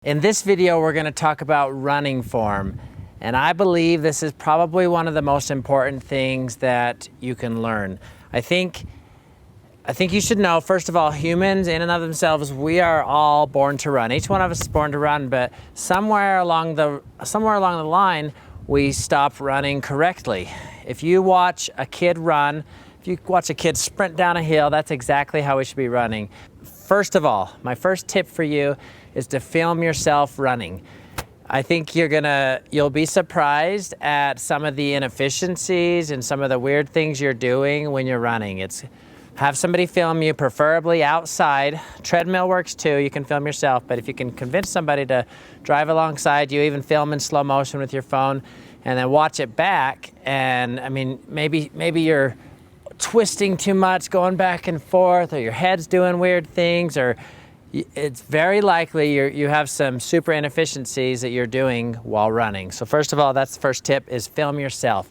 In this video, we're going to talk about running form, and I believe this is probably one of the most important things that you can learn. I think you should know, first of all, humans in and of themselves, we are all born to run. Each one of us is born to run, but somewhere along the line, we stop running correctly. If you watch a kid run, if you watch a kid sprint down a hill, that's exactly how we should be running. First of all, my first tip for you is to film yourself running. I think you'll be surprised at some of the inefficiencies and some of the weird things you're doing when you're running. Have somebody film you, preferably outside. Treadmill works too, you can film yourself, but if you can convince somebody to drive alongside you, even film in slow motion with your phone, and then watch it back, and maybe you're twisting too much, going back and forth, or your head's doing weird things, or it's very likely you have some super inefficiencies that you're doing while running. So first of all, that's the first tip, is film yourself.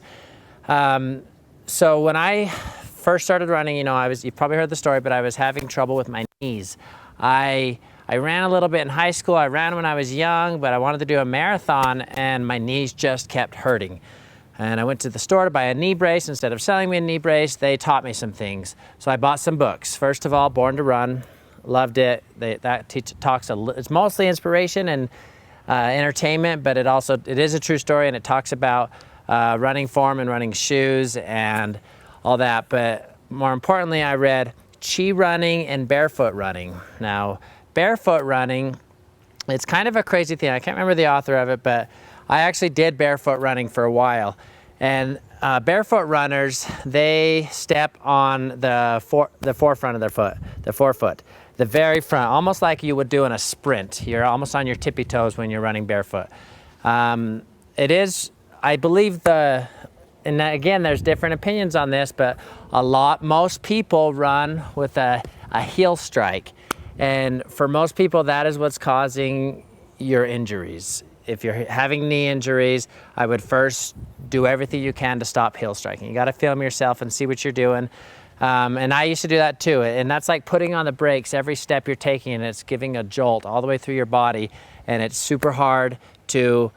So when I first started running, you probably heard the story, but I was having trouble with my knees. I ran a little bit in high school. I ran when I was young, but I wanted to do a marathon, and my knees just kept hurting. And I went to the store to buy a knee brace. Instead of selling me a knee brace, they taught me some things. So I bought some books. First of all, Born to Run. Loved it. It's mostly inspiration and entertainment, but it is a true story, and it talks about running form and running shoes and all that. But more importantly, I read Chi Running and Barefoot Running. Now, barefoot running, it's kind of a crazy thing. I can't remember the author of it, but I actually did barefoot running for a while. And barefoot runners, they step on the forefront of their foot, the forefoot, the very front, almost like you would do in a sprint. You're almost on your tippy toes when you're running barefoot. It is, I believe, and again, there's different opinions on this, but most people run with a heel strike. And for most people, that is what's causing your injuries. If you're having knee injuries, I would first do everything you can to stop heel striking. You got to film yourself and see what you're doing. And I used to do that too. And that's like putting on the brakes every step you're taking, and it's giving a jolt all the way through your body. And it's super hard to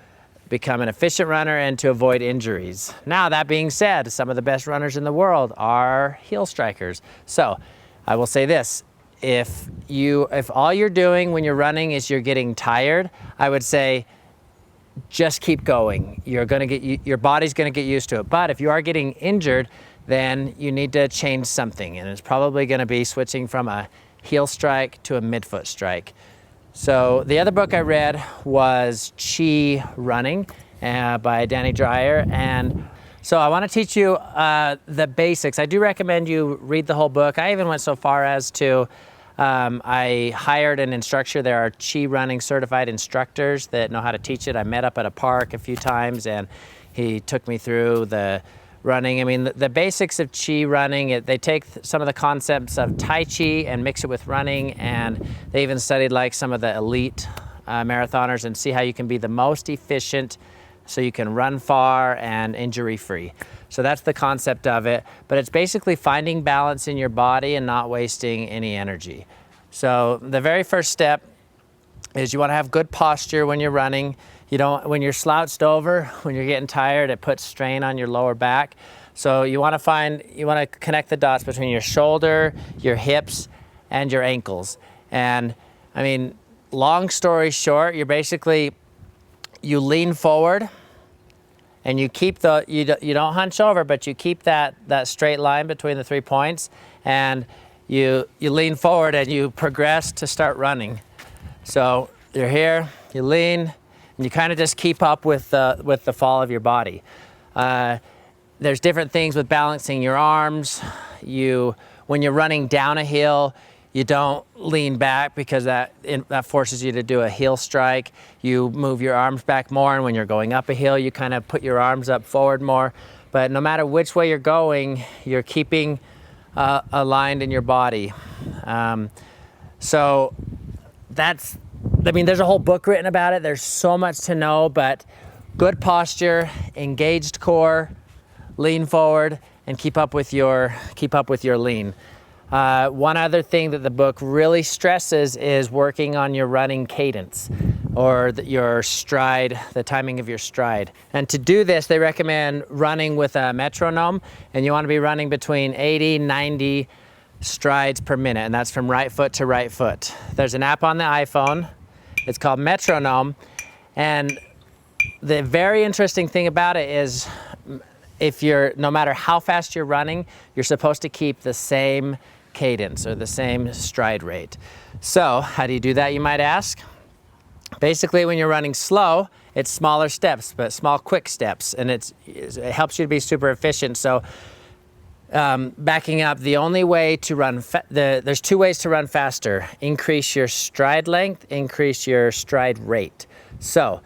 become an efficient runner and to avoid injuries. Now, that being said, some of the best runners in the world are heel strikers. So I will say this. If all you're doing when you're running is you're getting tired, I would say, just keep going. Your body's gonna get used to it. But if you are getting injured, then you need to change something, and it's probably gonna be switching from a heel strike to a midfoot strike. So the other book I read was Chi Running by Danny Dreyer, and so I want to teach you the basics. I do recommend you read the whole book. I even went so far as to I hired an instructor. There are Chi Running certified instructors that know how to teach it. I met up at a park a few times, and he took me through the running. The basics of Chi Running, they take some of the concepts of Tai Chi and mix it with running, and they even studied like some of the elite marathoners and see how you can be the most efficient so you can run far and injury-free. So that's the concept of it, but it's basically finding balance in your body and not wasting any energy. So the very first step is you want to have good posture when you're running. When you're slouched over, when you're getting tired, it puts strain on your lower back. So you want to connect the dots between your shoulder, your hips, and your ankles. And long story short, you lean forward, and you keep you don't hunch over, but you keep that straight line between the 3 points, and you lean forward and you progress to start running. So you're here, you lean, and you kind of just keep up with the fall of your body. There's different things with balancing your arms. When you're running down a hill, you don't lean back because that forces you to do a heel strike. You move your arms back more, and when you're going up a hill, you kind of put your arms up forward more. But no matter which way you're going, you're keeping aligned in your body. So there's a whole book written about it. There's so much to know, but good posture, engaged core, lean forward, and keep up with your lean. One other thing that the book really stresses is working on your running cadence. or your stride, the timing of your stride. And to do this, they recommend running with a metronome, and you want to be running between 80, 90 strides per minute, and that's from right foot to right foot. There's an app on the iPhone. It's called Metronome, and the very interesting thing about it is no matter how fast you're running, you're supposed to keep the same cadence or the same stride rate. So how do you do that, you might ask? Basically, when you're running slow, it's smaller steps, but small, quick steps, and it helps you to be super efficient. So backing up, the only way to run, there's two ways to run faster. Increase your stride length, increase your stride rate. So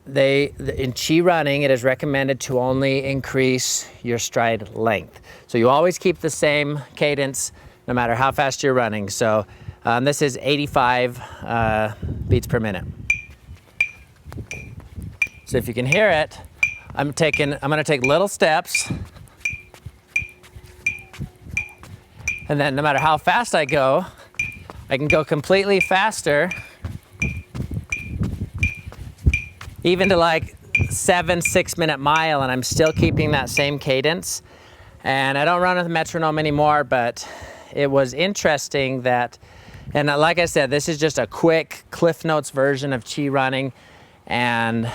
in Chi running, it is recommended to only increase your stride length. So you always keep the same cadence no matter how fast you're running. So this is 85 beats per minute. So if you can hear it, I'm gonna take little steps, and then no matter how fast I go, I can go completely faster, even to like 6 minute mile, and I'm still keeping that same cadence. And I don't run with a metronome anymore, but it was interesting that, and like I said, this is just a quick Cliff Notes version of Chi running. And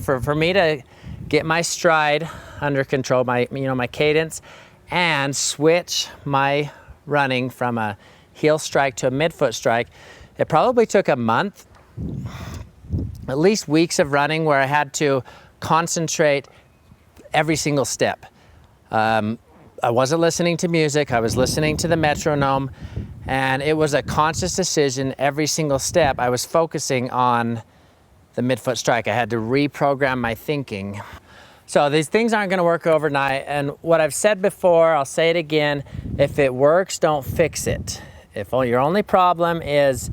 for me to get my stride under control, my cadence, and switch my running from a heel strike to a midfoot strike, it probably took a month, at least weeks of running, where I had to concentrate every single step. I wasn't listening to music, I was listening to the metronome, and it was a conscious decision every single step. I was focusing on the midfoot strike. I had to reprogram my thinking. So these things aren't gonna work overnight, and what I've said before, I'll say it again, if it works, don't fix it. If your only problem is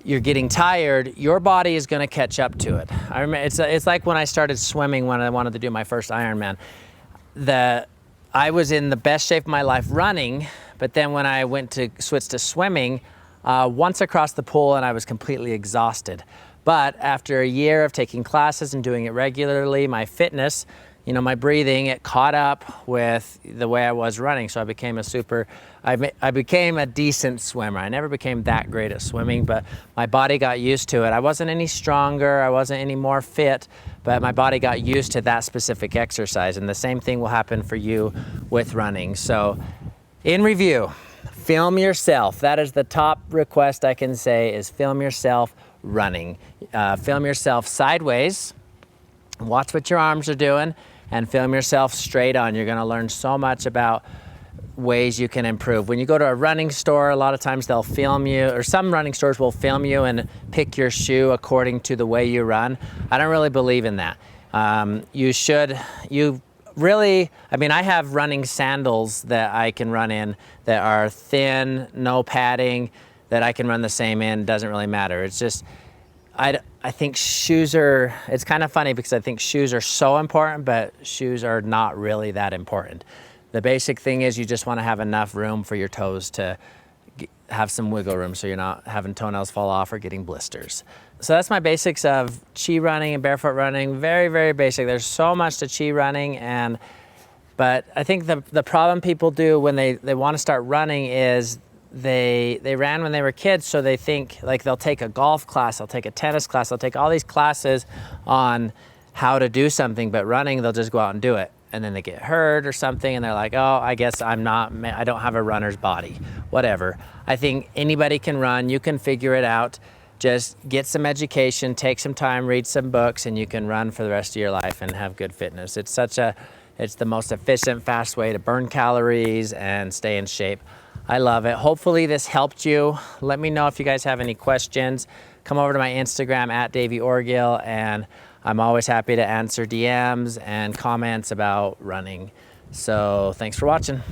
you're getting tired, your body is gonna catch up to it. I remember, it's like when I started swimming when I wanted to do my first Ironman. I was in the best shape of my life running, but then when I went to switch to swimming, once across the pool and I was completely exhausted. But after a year of taking classes and doing it regularly, my fitness, my breathing, it caught up with the way I was running. So I became I became a decent swimmer. I never became that great at swimming, but my body got used to it. I wasn't any stronger, I wasn't any more fit, but my body got used to that specific exercise. And the same thing will happen for you with running. So in review, film yourself. That is the top request I can say, is film yourself running. Film yourself sideways, watch what your arms are doing, and film yourself straight on. You're gonna learn so much about ways you can improve. When you go to a running store, a lot of times they'll film you, or some running stores will film you and pick your shoe according to the way you run. I don't really believe in that. I have running sandals that I can run in that are thin, no padding, that I can run the same in, doesn't really matter. It's just, I think it's kind of funny because I think shoes are so important, but shoes are not really that important. The basic thing is you just want to have enough room for your toes to have some wiggle room so you're not having toenails fall off or getting blisters. So that's my basics of Chi running and barefoot running. Very, very basic. There's so much to Chi running, but I think the problem people do when they want to start running is they ran when they were kids, so they think like they'll take a golf class, they'll take a tennis class, they'll take all these classes on how to do something, but running, they'll just go out and do it. And then they get hurt or something, and they're like, oh, I guess I don't have a runner's body, whatever. I think anybody can run, you can figure it out. Just get some education, take some time, read some books, and you can run for the rest of your life and have good fitness. It's the most efficient, fast way to burn calories and stay in shape. I love it. Hopefully this helped you. Let me know if you guys have any questions. Come over to my Instagram @DaveyOrgill, and I'm always happy to answer DMs and comments about running. So thanks for watching.